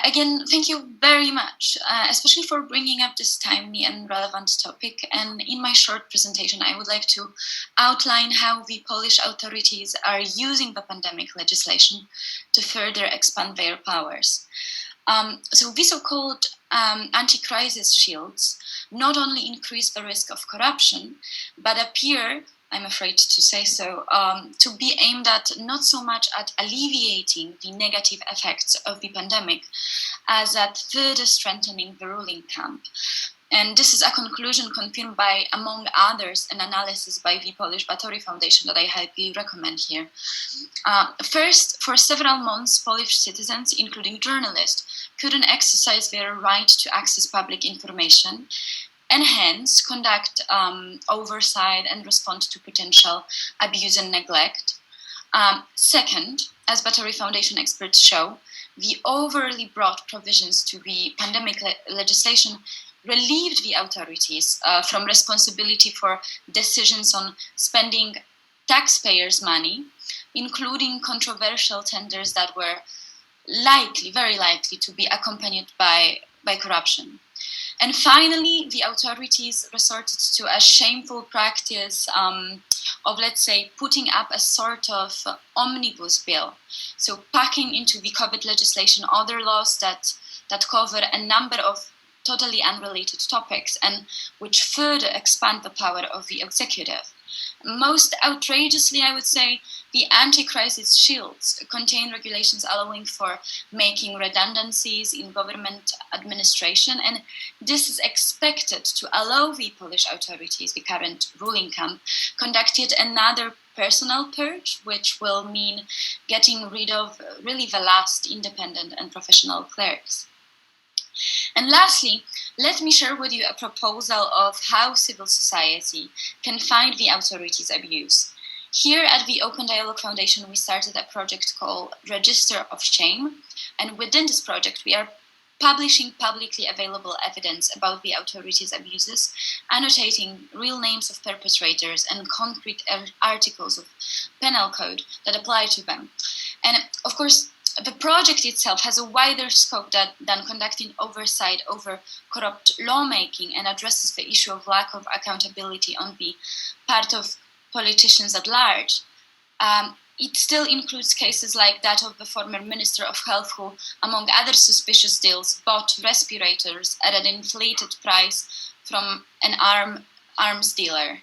Again, thank you very much, especially for bringing up this timely and relevant topic. And in my short presentation, I would like to outline how the Polish authorities are using the pandemic legislation to further expand their powers. So these so-called anti-crisis shields not only increase the risk of corruption, but appear, I'm afraid to say so, to be aimed at not so much at alleviating the negative effects of the pandemic as at further strengthening the ruling camp. And this is a conclusion confirmed by, among others, an analysis by the Polish Batory Foundation that I highly recommend here. First, for several months, Polish citizens, including journalists, couldn't exercise their right to access public information and hence conduct oversight and respond to potential abuse and neglect. Second, as Batory Foundation experts show, the overly broad provisions to the pandemic legislation relieved the authorities from responsibility for decisions on spending taxpayers' money, including controversial tenders that were likely, very likely, to be accompanied by corruption. And finally, the authorities resorted to a shameful practice of, let's say, putting up a sort of omnibus bill. So packing into the COVID legislation other laws that cover a number of totally unrelated topics and which further expand the power of the executive. Most outrageously, I would say, the anti-crisis shields contain regulations allowing for making redundancies in government administration, and this is expected to allow the Polish authorities, the current ruling camp, conduct yet another personal purge, which will mean getting rid of really the last independent and professional clerks. And lastly, let me share with you a proposal of how civil society can find the authorities' abuse. Here at the Open Dialogue Foundation, we started a project called Register of Shame, and within this project, we are publishing publicly available evidence about the authorities' abuses, annotating real names of perpetrators and concrete articles of penal code that apply to them. And of course, the project itself has a wider scope than conducting oversight over corrupt lawmaking and addresses the issue of lack of accountability on the part of politicians at large. It still includes cases like that of the former Minister of Health who, among other suspicious deals, bought respirators at an inflated price from an arms dealer.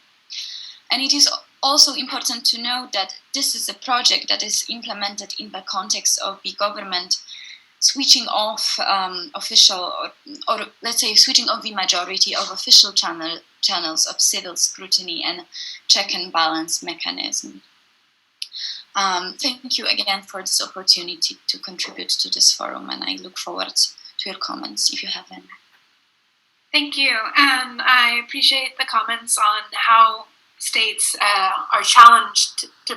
And it is also important to note that this is a project that is implemented in the context of the government switching off official, or let's say switching off the majority of official channels of civil scrutiny and check and balance mechanism. Thank you again for this opportunity to contribute to this forum, and I look forward to your comments if you have any. Thank you, and I appreciate the comments on how states are challenged to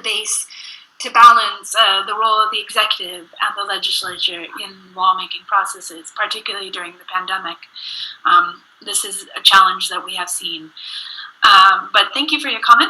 balance the role of the executive and the legislature in lawmaking processes, particularly during the pandemic. This is a challenge that we have seen. But thank you for your comment.